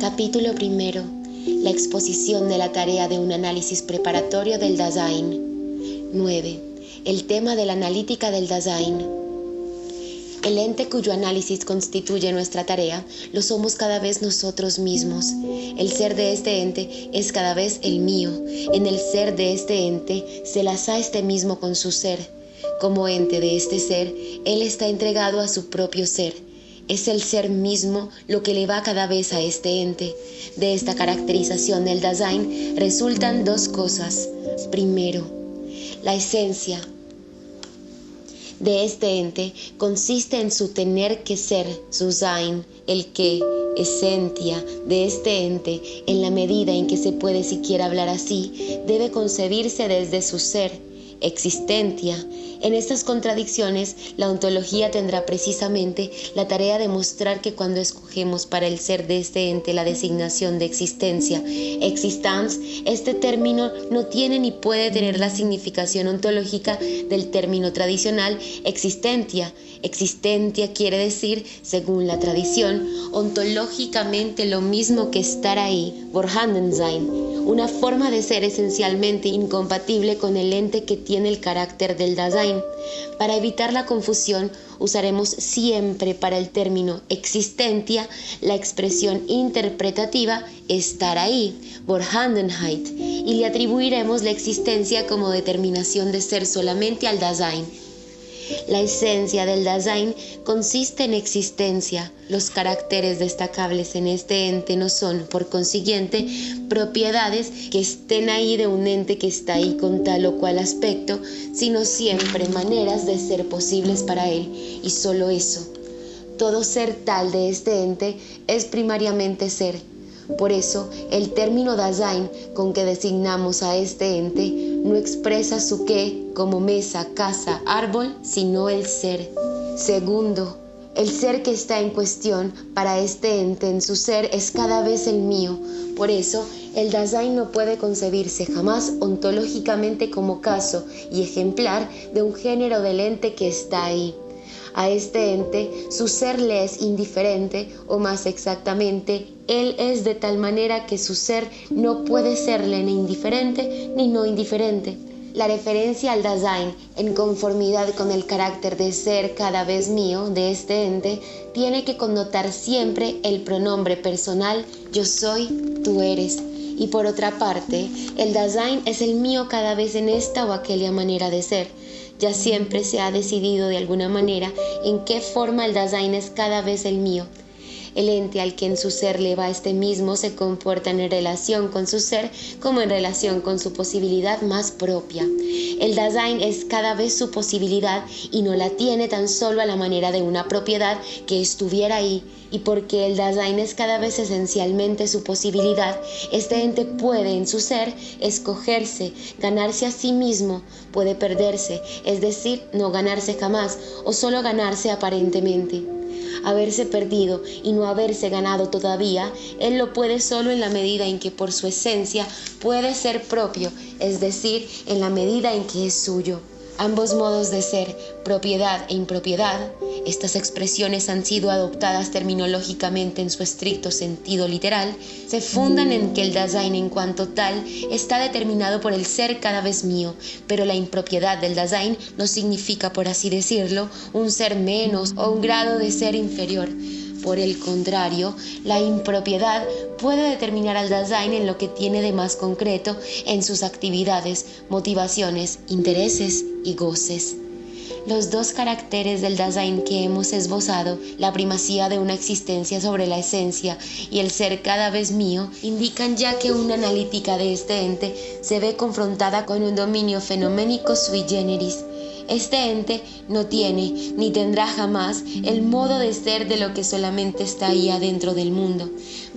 Capítulo primero. La exposición de la tarea de un análisis preparatorio del Dasein. 9. El tema de la analítica del Dasein. El ente cuyo análisis constituye nuestra tarea lo somos cada vez nosotros mismos. El ser de este ente es cada vez el mío. En el ser de este ente se lasa este mismo con su ser. Como ente de este ser, él está entregado a su propio ser. Es el ser mismo lo que le va cada vez a este ente. De esta caracterización del Dasein resultan dos cosas. Primero, la esencia de este ente consiste en su tener que ser, su Sein, el que, esencia de este ente, en la medida en que se puede siquiera hablar así, debe concebirse desde su ser, existencia. En estas contradicciones, la ontología tendrá precisamente la tarea de mostrar que cuando escogemos para el ser de este ente la designación de existencia, existence, este término no tiene ni puede tener la significación ontológica del término tradicional existentia. Existentia quiere decir, según la tradición, ontológicamente lo mismo que estar ahí, Vorhandensein, una forma de ser esencialmente incompatible con el ente que tiene el carácter del Dasein. Para evitar la confusión, usaremos siempre para el término existentia la expresión interpretativa estar ahí, Vorhandenheit, y le atribuiremos la existencia como determinación de ser solamente al Dasein. La esencia del Dasein consiste en existencia. Los caracteres destacables en este ente no son, por consiguiente, propiedades que estén ahí de un ente que está ahí con tal o cual aspecto, sino siempre maneras de ser posibles para él, y solo eso. Todo ser tal de este ente es primariamente ser. Por eso, el término Dasein con que designamos a este ente no expresa su qué como mesa, casa, árbol, sino el ser. Segundo, el ser que está en cuestión para este ente en su ser es cada vez el mío. Por eso, el Dasein no puede concebirse jamás ontológicamente como caso y ejemplar de un género del ente que está ahí. A este ente su ser le es indiferente, o más exactamente, él es de tal manera que su ser no puede serle ni indiferente ni no indiferente. La referencia al Dasein, en conformidad con el carácter de ser cada vez mío de este ente, tiene que connotar siempre el pronombre personal yo soy, tú eres. Y por otra parte, el Dasein es el mío cada vez en esta o aquella manera de ser. Ya siempre se ha decidido de alguna manera en qué forma el Dasein es cada vez el mío. El ente al que en su ser le va este mismo se comporta en relación con su ser como en relación con su posibilidad más propia. El Dasein es cada vez su posibilidad y no la tiene tan solo a la manera de una propiedad que estuviera ahí. Y porque el Dasein es cada vez esencialmente su posibilidad, este ente puede en su ser escogerse, ganarse a sí mismo, puede perderse, es decir, no ganarse jamás o solo ganarse aparentemente. Haberse perdido y no haberse ganado todavía, él lo puede solo en la medida en que por su esencia puede ser propio, es decir, en la medida en que es suyo. Ambos modos de ser, propiedad e impropiedad, estas expresiones han sido adoptadas terminológicamente en su estricto sentido literal, se fundan en que el Dasein en cuanto tal está determinado por el ser cada vez mío, pero la impropiedad del Dasein no significa, por así decirlo, un ser menos o un grado de ser inferior. Por el contrario, la impropiedad puede determinar al Dasein en lo que tiene de más concreto en sus actividades, motivaciones, intereses y goces. Los dos caracteres del Dasein que hemos esbozado, la primacía de una existencia sobre la esencia y el ser cada vez mío, indican ya que una analítica de este ente se ve confrontada con un dominio fenoménico sui generis. Este ente no tiene ni tendrá jamás el modo de ser de lo que solamente está ahí adentro del mundo.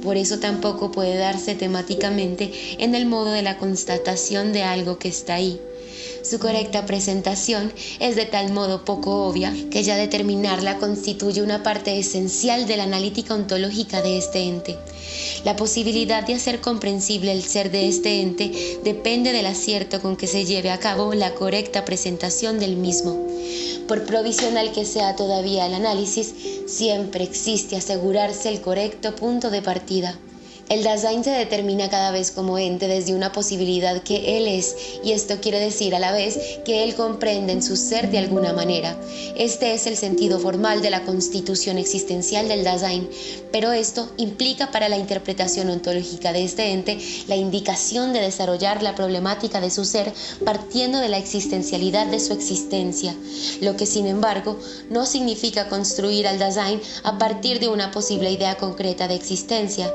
Por eso tampoco puede darse temáticamente en el modo de la constatación de algo que está ahí. Su correcta presentación es de tal modo poco obvia que ya determinarla constituye una parte esencial de la analítica ontológica de este ente. La posibilidad de hacer comprensible el ser de este ente depende del acierto con que se lleve a cabo la correcta presentación del mismo. Por provisional que sea todavía el análisis, siempre existe asegurarse el correcto punto de partida. El Dasein se determina cada vez como ente desde una posibilidad que él es, y esto quiere decir a la vez que él comprende en su ser de alguna manera. Este es el sentido formal de la constitución existencial del Dasein, pero esto implica para la interpretación ontológica de este ente la indicación de desarrollar la problemática de su ser partiendo de la existencialidad de su existencia, lo que sin embargo no significa construir al Dasein a partir de una posible idea concreta de existencia.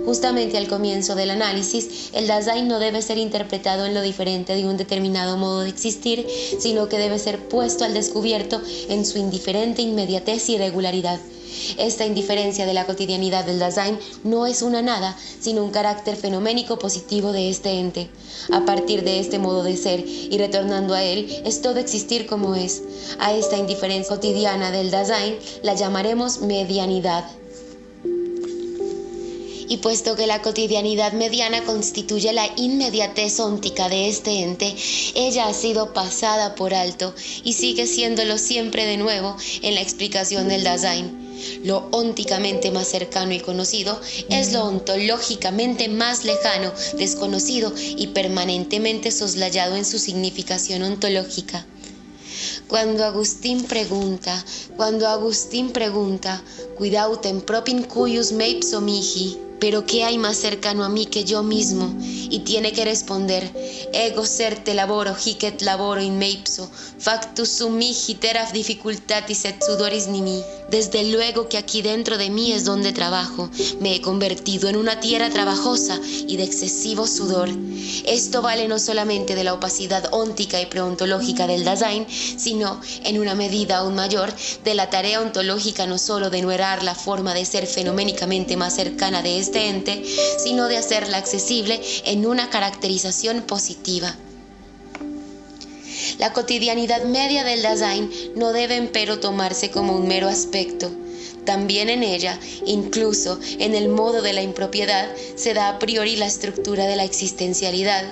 Justamente al comienzo del análisis, el Dasein no debe ser interpretado en lo diferente de un determinado modo de existir, sino que debe ser puesto al descubierto en su indiferente inmediatez y regularidad. Esta indiferencia de la cotidianidad del Dasein no es una nada, sino un carácter fenoménico positivo de este ente. A partir de este modo de ser y retornando a él, es todo existir como es. A esta indiferencia cotidiana del Dasein la llamaremos medianidad. Y puesto que la cotidianidad mediana constituye la inmediatez óntica de este ente, ella ha sido pasada por alto y sigue siéndolo siempre de nuevo en la explicación del Dasein. Lo ónticamente más cercano y conocido es lo ontológicamente más lejano, desconocido y permanentemente soslayado en su significación ontológica. Cuando Agustín pregunta, quidautem propin cuius me ipso mihi, pero ¿qué hay más cercano a mí que yo mismo? Y tiene que responder, ego serte laboro, hic et laboro in me ipso, factus sum mihi teraf difficultatis et sudoris nimi. Desde luego que aquí dentro de mí es donde trabajo, me he convertido en una tierra trabajosa y de excesivo sudor. Esto vale no solamente de la opacidad óntica y preontológica del Dasein, sino, en una medida aún mayor, de la tarea ontológica no solo de enumerar la forma de ser fenoménicamente más cercana de este ente, sino de hacerla accesible en una caracterización positiva. La cotidianidad media del Dasein no debe empero tomarse como un mero aspecto. También en ella, incluso en el modo de la impropiedad, se da a priori la estructura de la existencialidad.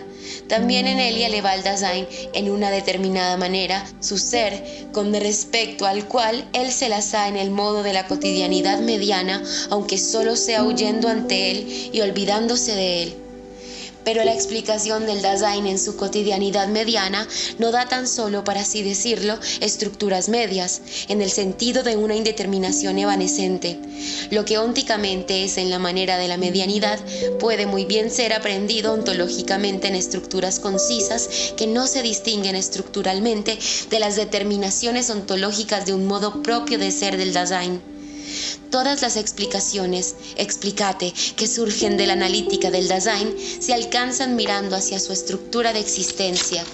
También en ella le va al Dasein, en una determinada manera, su ser, con respecto al cual él se las da en el modo de la cotidianidad mediana, aunque solo sea huyendo ante él y olvidándose de él. Pero la explicación del Dasein en su cotidianidad mediana no da tan solo, para así decirlo, estructuras medias, en el sentido de una indeterminación evanescente. Lo que ónticamente es en la manera de la medianidad puede muy bien ser aprendido ontológicamente en estructuras concisas que no se distinguen estructuralmente de las determinaciones ontológicas de un modo propio de ser del Dasein. Todas las explicaciones, explicate, que surgen de la analítica del Dasein se alcanzan mirando hacia su estructura de existencia.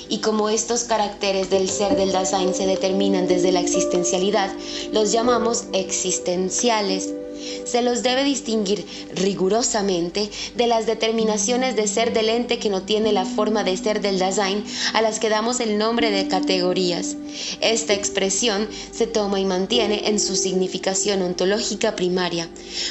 Y como estos caracteres del ser del Dasein se determinan desde la existencialidad, los llamamos existenciales. Se los debe distinguir rigurosamente de las determinaciones de ser del ente que no tiene la forma de ser del Dasein, a las que damos el nombre de categorías. Esta expresión se toma y mantiene en su significación ontológica primaria.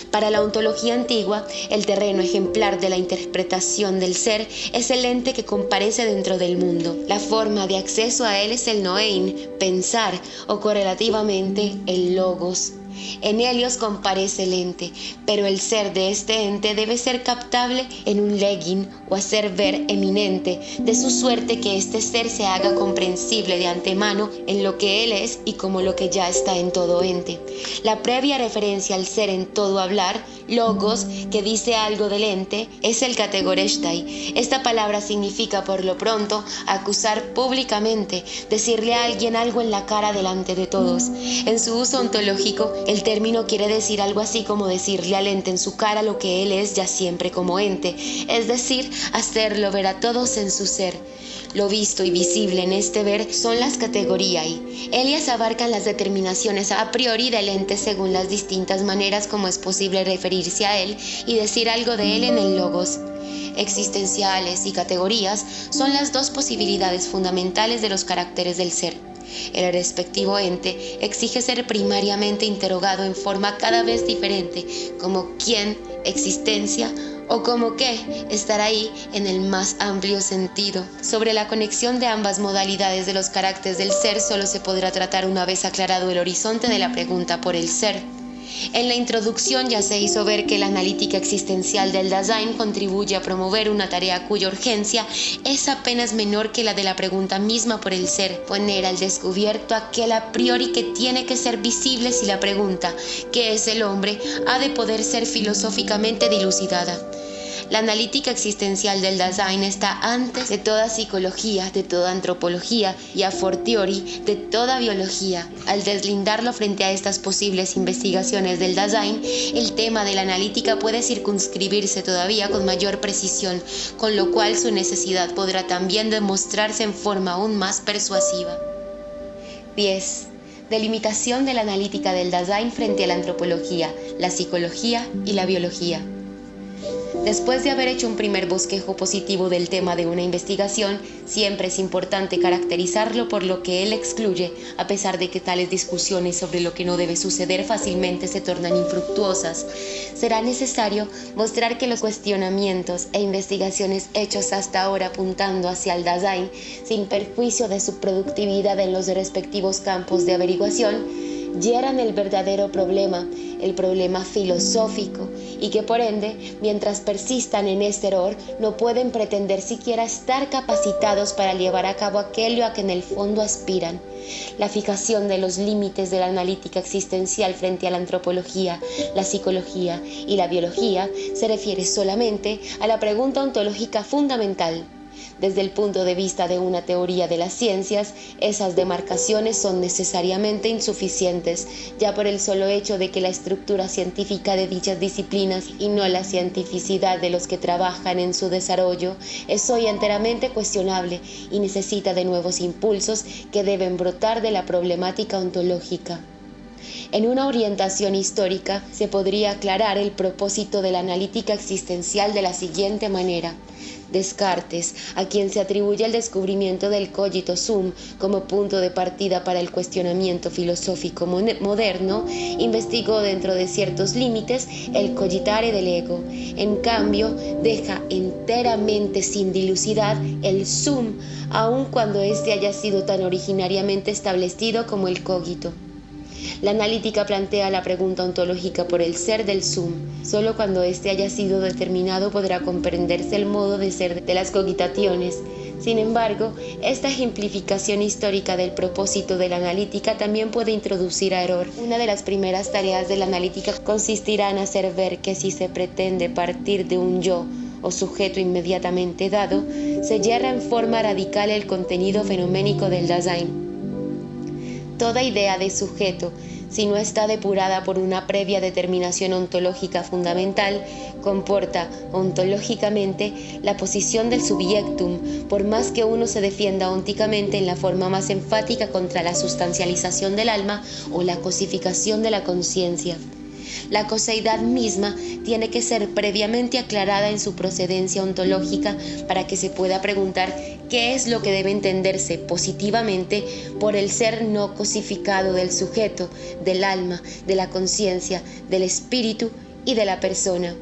Para la ontología antigua, el terreno ejemplar de la interpretación del ser es el ente que comparece dentro del mundo. La forma de acceso a él es el noein, pensar, o correlativamente el logos. En Helios comparece el ente, pero el ser de este ente debe ser captable en un legin o hacer ver eminente, de su suerte que este ser se haga comprensible de antemano en lo que él es y como lo que ya está en todo ente. La previa referencia al ser en todo hablar, logos, que dice algo del ente, es el categorestai. Esta palabra significa por lo pronto acusar públicamente, decirle a alguien algo en la cara delante de todos. En su uso ontológico, el término quiere decir algo así como decirle al ente en su cara lo que él es ya siempre como ente, es decir, hacerlo ver a todos en su ser. Lo visto y visible en este ver son las categoriae. Ellas abarcan las determinaciones a priori del ente según las distintas maneras como es posible referirse a él y decir algo de él en el logos. Existenciales y categorías son las dos posibilidades fundamentales de los caracteres del ser. El respectivo ente exige ser primariamente interrogado en forma cada vez diferente, como quién, existencia, o como qué, estar ahí en el más amplio sentido. Sobre la conexión de ambas modalidades de los caracteres del ser solo se podrá tratar una vez aclarado el horizonte de la pregunta por el ser. En la introducción ya se hizo ver que la analítica existencial del Dasein contribuye a promover una tarea cuya urgencia es apenas menor que la de la pregunta misma por el ser, poner al descubierto aquel a priori que tiene que ser visible si la pregunta, ¿qué es el hombre?, ha de poder ser filosóficamente dilucidada. La analítica existencial del Dasein está antes de toda psicología, de toda antropología y a fortiori de toda biología. Al deslindarlo frente a estas posibles investigaciones del Dasein, el tema de la analítica puede circunscribirse todavía con mayor precisión, con lo cual su necesidad podrá también demostrarse en forma aún más persuasiva. 10. Delimitación de la analítica del Dasein frente a la antropología, la psicología y la biología. Después de haber hecho un primer bosquejo positivo del tema de una investigación, siempre es importante caracterizarlo por lo que él excluye, a pesar de que tales discusiones sobre lo que no debe suceder fácilmente se tornan infructuosas. Será necesario mostrar que los cuestionamientos e investigaciones hechos hasta ahora apuntando hacia el Dasein, sin perjuicio de su productividad en los respectivos campos de averiguación, hieran el verdadero problema, el problema filosófico, y que por ende, mientras persistan en este error, no pueden pretender siquiera estar capacitados para llevar a cabo aquello a que en el fondo aspiran. La fijación de los límites de la analítica existencial frente a la antropología, la psicología y la biología se refiere solamente a la pregunta ontológica fundamental. Desde el punto de vista de una teoría de las ciencias, esas demarcaciones son necesariamente insuficientes, ya por el solo hecho de que la estructura científica de dichas disciplinas y no la cientificidad de los que trabajan en su desarrollo es hoy enteramente cuestionable y necesita de nuevos impulsos que deben brotar de la problemática ontológica. En una orientación histórica se podría aclarar el propósito de la analítica existencial de la siguiente manera. Descartes, a quien se atribuye el descubrimiento del cogito sum como punto de partida para el cuestionamiento filosófico moderno, investigó dentro de ciertos límites el cogitare del ego. En cambio, deja enteramente sin dilucidad el sum, aun cuando éste haya sido tan originariamente establecido como el cogito. La analítica plantea la pregunta ontológica por el ser del sum. Solo cuando éste haya sido determinado podrá comprenderse el modo de ser de las cogitaciones. Sin embargo, esta ejemplificación histórica del propósito de la analítica también puede introducir a error. Una de las primeras tareas de la analítica consistirá en hacer ver que si se pretende partir de un yo o sujeto inmediatamente dado, se yerra en forma radical el contenido fenoménico del Dasein. Toda idea de sujeto, si no está depurada por una previa determinación ontológica fundamental, comporta ontológicamente la posición del subjectum, por más que uno se defienda ónticamente en la forma más enfática contra la sustancialización del alma o la cosificación de la conciencia. La coseidad misma tiene que ser previamente aclarada en su procedencia ontológica para que se pueda preguntar qué es lo que debe entenderse positivamente por el ser no cosificado del sujeto, del alma, de la conciencia, del espíritu y de la persona.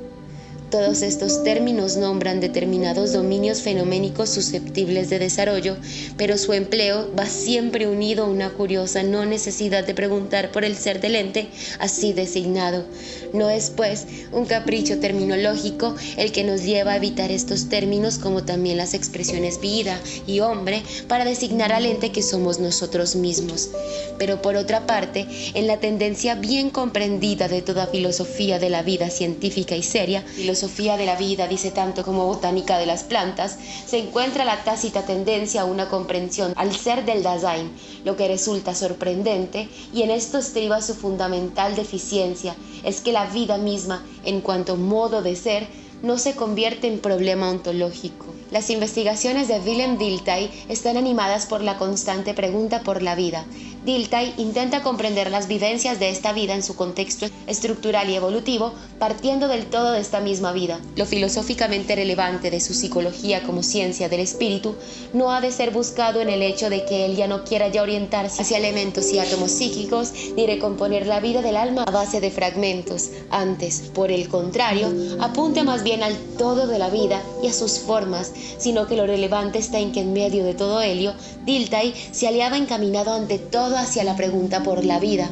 Todos estos términos nombran determinados dominios fenoménicos susceptibles de desarrollo, pero su empleo va siempre unido a una curiosa no necesidad de preguntar por el ser del ente así designado. No es, pues, un capricho terminológico el que nos lleva a evitar estos términos, como también las expresiones vida y hombre, para designar al ente que somos nosotros mismos. Pero por otra parte, en la tendencia bien comprendida de toda filosofía de la vida científica y seria, filosofía de la vida, dice tanto como botánica de las plantas, se encuentra la tácita tendencia a una comprensión al ser del Dasein, lo que resulta sorprendente, y en esto estriba su fundamental deficiencia, es que la vida misma, en cuanto modo de ser, no se convierte en problema ontológico. Las investigaciones de Willem Dilthey están animadas por la constante pregunta por la vida. Dilthey intenta comprender las vivencias de esta vida en su contexto estructural y evolutivo, partiendo del todo de esta misma vida. Lo filosóficamente relevante de su psicología como ciencia del espíritu no ha de ser buscado en el hecho de que él ya no quiera ya orientarse hacia elementos y átomos psíquicos, ni recomponer la vida del alma a base de fragmentos. Antes, por el contrario, apunta más bien al todo de la vida y a sus formas, sino que lo relevante está en que en medio de todo ello, Dilthey se hallaba encaminado ante todo hacia la pregunta por la vida.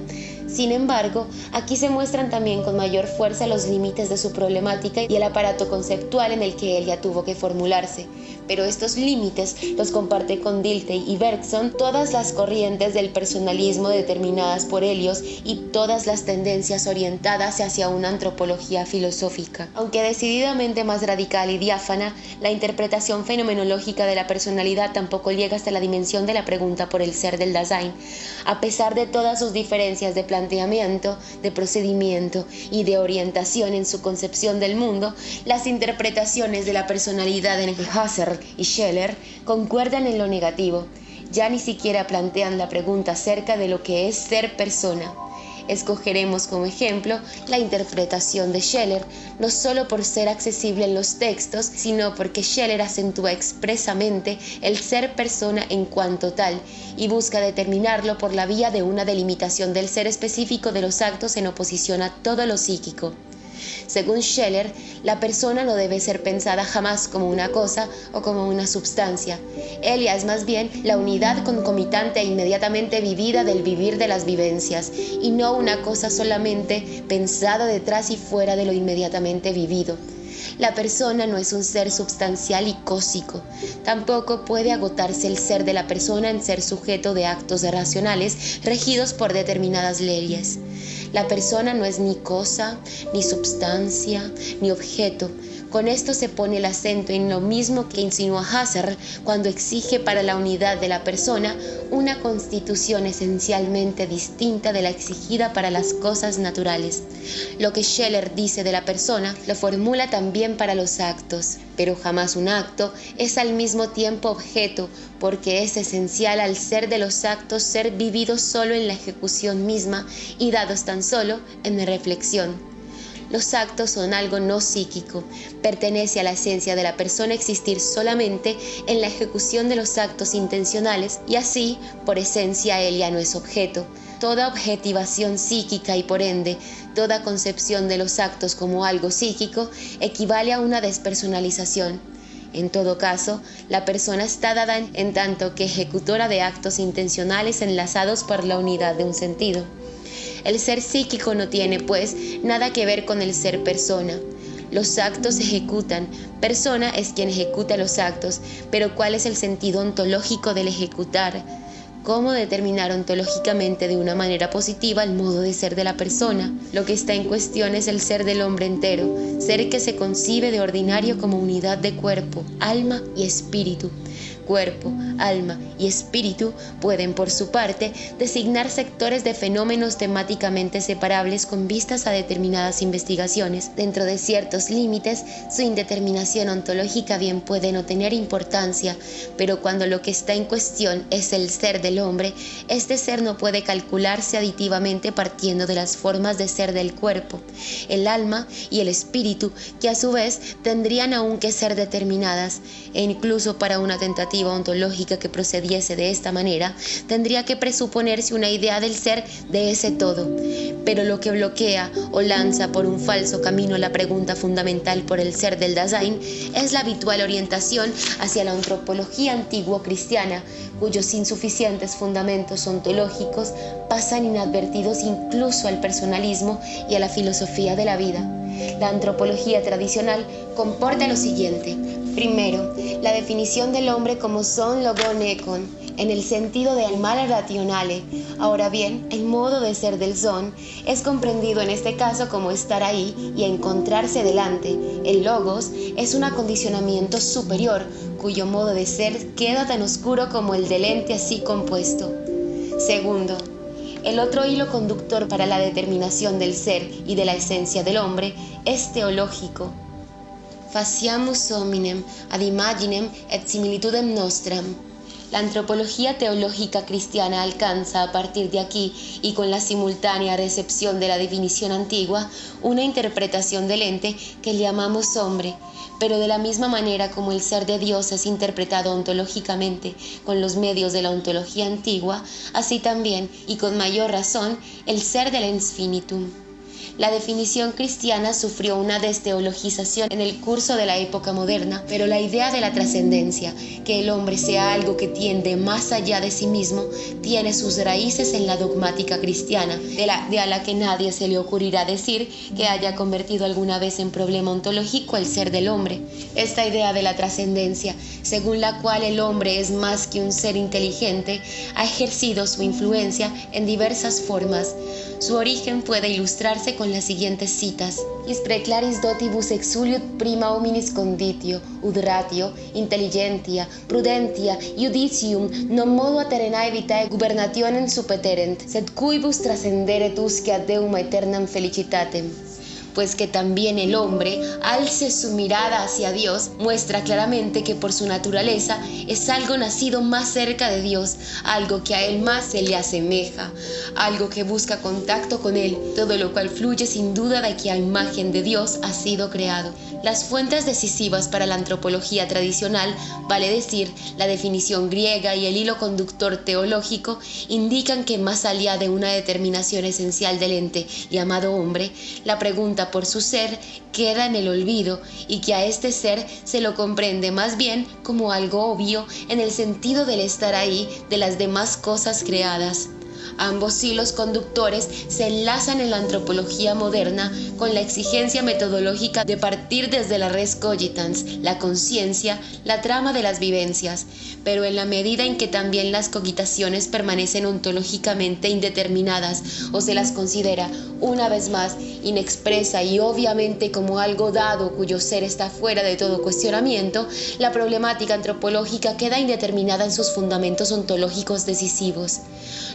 Sin embargo, aquí se muestran también con mayor fuerza los límites de su problemática y el aparato conceptual en el que él ya tuvo que formularse. Pero estos límites los comparte con Dilthey y Bergson todas las corrientes del personalismo determinadas por ellos y todas las tendencias orientadas hacia una antropología filosófica. Aunque decididamente más radical y diáfana, la interpretación fenomenológica de la personalidad tampoco llega hasta la dimensión de la pregunta por el ser del Dasein. A pesar de todas sus diferencias de planteamiento, de procedimiento y de orientación en su concepción del mundo, las interpretaciones de la personalidad en Husserl y Scheler concuerdan en lo negativo. Ya ni siquiera plantean la pregunta acerca de lo que es ser persona. Escogeremos como ejemplo la interpretación de Scheler, no solo por ser accesible en los textos, sino porque Scheler acentúa expresamente el ser persona en cuanto tal y busca determinarlo por la vía de una delimitación del ser específico de los actos en oposición a todo lo psíquico. Según Scheler, la persona no debe ser pensada jamás como una cosa o como una substancia. Ella es más bien la unidad concomitante e inmediatamente vivida del vivir de las vivencias, y no una cosa solamente pensada detrás y fuera de lo inmediatamente vivido. La persona no es un ser substancial y cósico. Tampoco puede agotarse el ser de la persona en ser sujeto de actos racionales regidos por determinadas leyes. La persona no es ni cosa, ni substancia, ni objeto. Con esto se pone el acento en lo mismo que insinúa Husserl cuando exige para la unidad de la persona una constitución esencialmente distinta de la exigida para las cosas naturales. Lo que Scheler dice de la persona lo formula también para los actos, pero jamás un acto es al mismo tiempo objeto, porque es esencial al ser de los actos ser vividos solo en la ejecución misma y dados tan solo en la reflexión. Los actos son algo no psíquico, pertenece a la esencia de la persona existir solamente en la ejecución de los actos intencionales y así, por esencia, él ya no es objeto. Toda objetivación psíquica y por ende, toda concepción de los actos como algo psíquico equivale a una despersonalización. En todo caso, la persona está dada en tanto que ejecutora de actos intencionales enlazados por la unidad de un sentido. El ser psíquico no tiene, pues, nada que ver con el ser persona. Los actos se ejecutan, persona es quien ejecuta los actos, pero ¿cuál es el sentido ontológico del ejecutar? ¿Cómo determinar ontológicamente de una manera positiva el modo de ser de la persona? Lo que está en cuestión es el ser del hombre entero, ser que se concibe de ordinario como unidad de cuerpo, alma y espíritu. Cuerpo, alma y espíritu pueden, por su parte, designar sectores de fenómenos temáticamente separables con vistas a determinadas investigaciones. Dentro de ciertos límites, su indeterminación ontológica bien puede no tener importancia, pero cuando lo que está en cuestión es el ser del hombre, este ser no puede calcularse aditivamente partiendo de las formas de ser del cuerpo, el alma y el espíritu, que a su vez tendrían aún que ser determinadas, e incluso para una tentativa ontológica que procediese de esta manera, tendría que presuponerse una idea del ser de ese todo. Pero lo que bloquea o lanza por un falso camino la pregunta fundamental por el ser del Dasein es la habitual orientación hacia la antropología antiguo-cristiana, cuyos insuficientes fundamentos ontológicos pasan inadvertidos incluso al personalismo y a la filosofía de la vida. La antropología tradicional comporta lo siguiente. Primero, la definición del hombre como son logon econ, en el sentido de animal rationale. Ahora bien, el modo de ser del son es comprendido en este caso como estar ahí y encontrarse delante. El logos es un acondicionamiento superior, cuyo modo de ser queda tan oscuro como el del ente así compuesto. Segundo, el otro hilo conductor para la determinación del ser y de la esencia del hombre es teológico. faciamus hominem ad imaginem et similitudem nostram. La antropología teológica cristiana alcanza a partir de aquí y con la simultánea recepción de la definición antigua una interpretación del ente que llamamos hombre, pero de la misma manera como el ser de Dios es interpretado ontológicamente con los medios de la ontología antigua, así también, y con mayor razón, el ser del infinitum. La definición cristiana sufrió una desteologización en el curso de la época moderna, pero la idea de la trascendencia, que el hombre sea algo que tiende más allá de sí mismo, tiene sus raíces en la dogmática cristiana, de a la que nadie se le ocurrirá decir que haya convertido alguna vez en problema ontológico el ser del hombre. Esta idea de la trascendencia, según la cual el hombre es más que un ser inteligente, ha ejercido su influencia en diversas formas. Su origen puede ilustrarse con las siguientes citas. Is preclaris dotibus exuliut prima hominis conditio, ud ratio, intelligentia, prudentia, judicium, non modo a terrenae vitae gubernationem superterent, sed cuibus trascenderet usque ad Deum aeternam felicitatem. Pues que también el hombre alce su mirada hacia Dios, muestra claramente que por su naturaleza es algo nacido más cerca de Dios, algo que a Él más se le asemeja, algo que busca contacto con Él, todo lo cual fluye sin duda de que a imagen de Dios ha sido creado. Las fuentes decisivas para la antropología tradicional, vale decir, la definición griega y el hilo conductor teológico, indican que más allá de una determinación esencial del ente llamado hombre, la pregunta por su ser queda en el olvido y que a este ser se lo comprende más bien como algo obvio en el sentido del estar ahí de las demás cosas creadas. Ambos hilos conductores se enlazan en la antropología moderna con la exigencia metodológica de partir desde la res cogitans, la conciencia, la trama de las vivencias, pero en la medida en que también las cogitaciones permanecen ontológicamente indeterminadas o se las considera, una vez más, inexpresa y obviamente como algo dado cuyo ser está fuera de todo cuestionamiento, la problemática antropológica queda indeterminada en sus fundamentos ontológicos decisivos.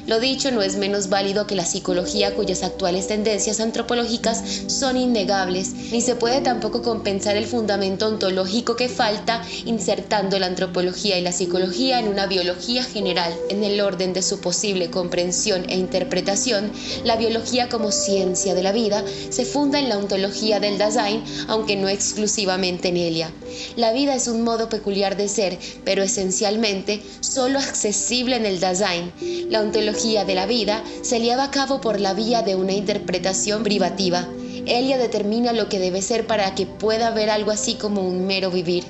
Lo dicho no es menos válido que la psicología, cuyas actuales tendencias antropológicas son innegables, ni se puede tampoco compensar el fundamento ontológico que falta insertando la antropología y la psicología en una biología general. En el orden de su posible comprensión e interpretación, la biología como ciencia de la vida se funda en la ontología del Dasein, aunque no exclusivamente en ella. La vida es un modo peculiar de ser, pero esencialmente solo accesible en el Dasein. La ontología de la vida se lleva a cabo por la vía de una interpretación privativa. Ella determina lo que debe ser para que pueda haber algo así como un mero vivir.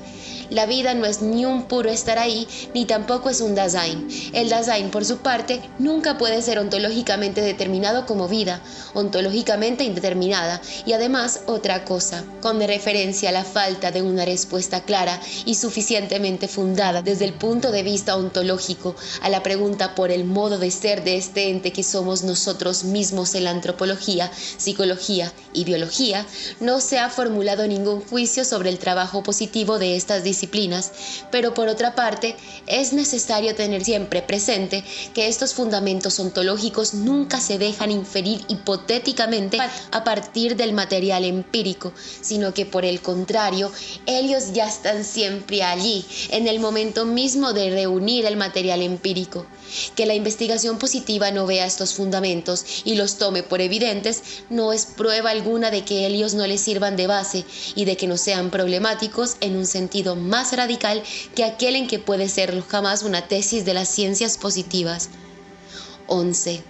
La vida no es ni un puro estar ahí, ni tampoco es un Dasein. El Dasein, por su parte, nunca puede ser ontológicamente determinado como vida, ontológicamente indeterminada, y además otra cosa, con referencia a la falta de una respuesta clara y suficientemente fundada desde el punto de vista ontológico a la pregunta por el modo de ser de este ente que somos nosotros mismos en la antropología, psicología y biología, no se ha formulado ningún juicio sobre el trabajo positivo de estas disciplinas, pero por otra parte es necesario tener siempre presente que estos fundamentos ontológicos nunca se dejan inferir hipotéticamente a partir del material empírico, sino que por el contrario, ellos ya están siempre allí, en el momento mismo de reunir el material empírico. Que la investigación positiva no vea estos fundamentos y los tome por evidentes no es prueba alguna de que ellos no les sirvan de base y de que no sean problemáticos en un sentido más radical que aquel en que puede serlo jamás una tesis de las ciencias positivas. 11.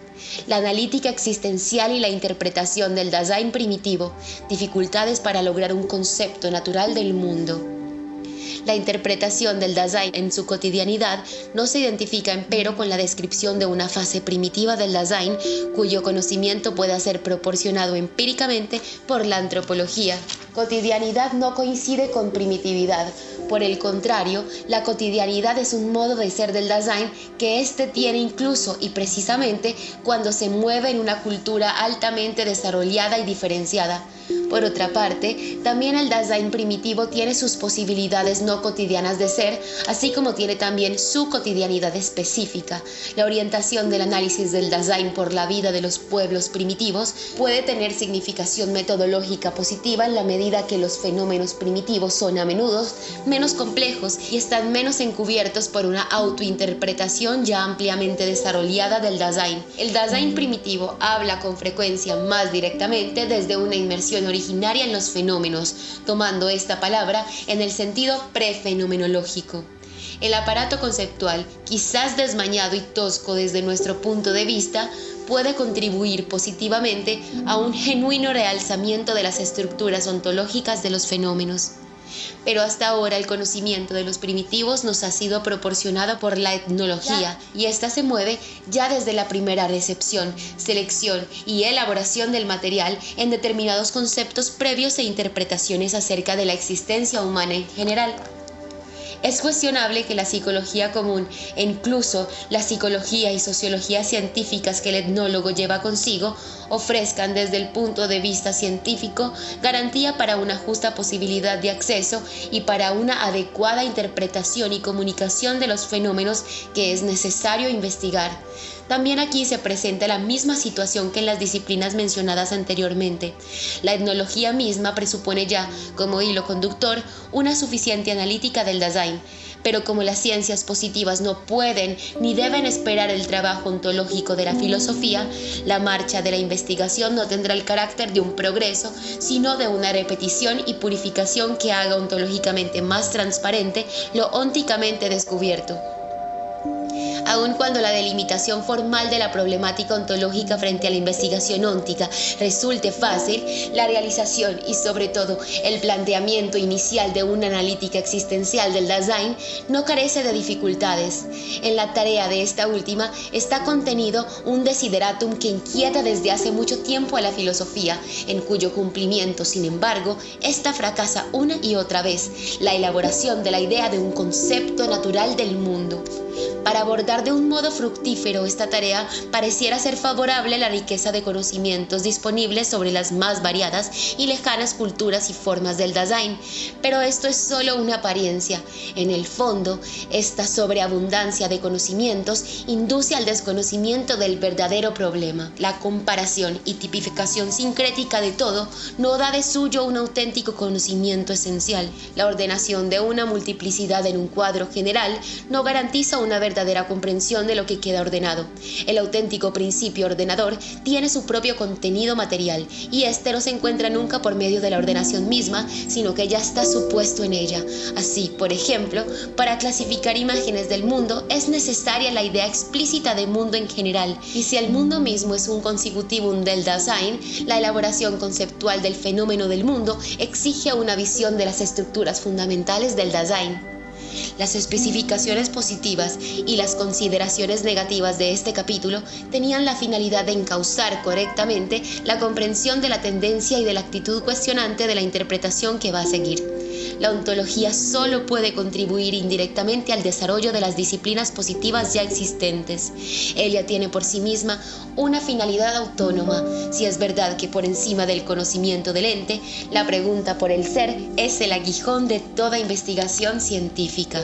La analítica existencial y la interpretación del Dasein primitivo, dificultades para lograr un concepto natural del mundo. La interpretación del Dasein en su cotidianidad no se identifica empero con la descripción de una fase primitiva del Dasein cuyo conocimiento pueda ser proporcionado empíricamente por la antropología. Cotidianidad no coincide con primitividad. Por el contrario, la cotidianidad es un modo de ser del Dasein que éste tiene incluso y precisamente cuando se mueve en una cultura altamente desarrollada y diferenciada. Por otra parte, también el Dasein primitivo tiene sus posibilidades no cotidianas de ser, así como tiene también su cotidianidad específica. La orientación del análisis del Dasein por la vida de los pueblos primitivos puede tener significación metodológica positiva en la medida medida que los fenómenos primitivos son a menudo menos complejos y están menos encubiertos por una autointerpretación ya ampliamente desarrollada del Dasein. El Dasein primitivo habla con frecuencia más directamente desde una inmersión originaria en los fenómenos, tomando esta palabra en el sentido prefenomenológico. El aparato conceptual, quizás desmañado y tosco desde nuestro punto de vista, puede contribuir positivamente a un genuino realzamiento de las estructuras ontológicas de los fenómenos. Pero hasta ahora el conocimiento de los primitivos nos ha sido proporcionado por la etnología, y ésta se mueve ya desde la primera recepción, selección y elaboración del material en determinados conceptos previos e interpretaciones acerca de la existencia humana en general. Es cuestionable que la psicología común e incluso la psicología y sociología científicas que el etnólogo lleva consigo ofrezcan desde el punto de vista científico garantía para una justa posibilidad de acceso y para una adecuada interpretación y comunicación de los fenómenos que es necesario investigar. También aquí se presenta la misma situación que en las disciplinas mencionadas anteriormente. La etnología misma presupone ya, como hilo conductor, una suficiente analítica del Dasein, pero como las ciencias positivas no pueden ni deben esperar el trabajo ontológico de la filosofía, la marcha de la investigación no tendrá el carácter de un progreso, sino de una repetición y purificación que haga ontológicamente más transparente lo ónticamente descubierto. Aun cuando la delimitación formal de la problemática ontológica frente a la investigación óntica resulte fácil, la realización y sobre todo el planteamiento inicial de una analítica existencial del Dasein no carece de dificultades. En la tarea de esta última está contenido un desideratum que inquieta desde hace mucho tiempo a la filosofía, en cuyo cumplimiento, sin embargo, esta fracasa una y otra vez: la elaboración de la idea de un concepto natural del mundo. Para abordar de un modo fructífero esta tarea, pareciera ser favorable la riqueza de conocimientos disponibles sobre las más variadas y lejanas culturas y formas del Dasein, pero esto es solo una apariencia. En el fondo, esta sobreabundancia de conocimientos induce al desconocimiento del verdadero problema. La comparación y tipificación sincrética de todo no da de suyo un auténtico conocimiento esencial. La ordenación de una multiplicidad en un cuadro general no garantiza una verdadera comprensión de lo que queda ordenado. El auténtico principio ordenador tiene su propio contenido material, y este no se encuentra nunca por medio de la ordenación misma, sino que ya está supuesto en ella. Así, por ejemplo, para clasificar imágenes del mundo es necesaria la idea explícita de mundo en general, y si el mundo mismo es un consecutivum del Dasein, la elaboración conceptual del fenómeno del mundo exige una visión de las estructuras fundamentales del Dasein. Las especificaciones positivas y las consideraciones negativas de este capítulo tenían la finalidad de encauzar correctamente la comprensión de la tendencia y de la actitud cuestionante de la interpretación que va a seguir. La ontología solo puede contribuir indirectamente al desarrollo de las disciplinas positivas ya existentes. Ella tiene por sí misma una finalidad autónoma, si es verdad que por encima del conocimiento del ente, la pregunta por el ser es el aguijón de toda investigación científica.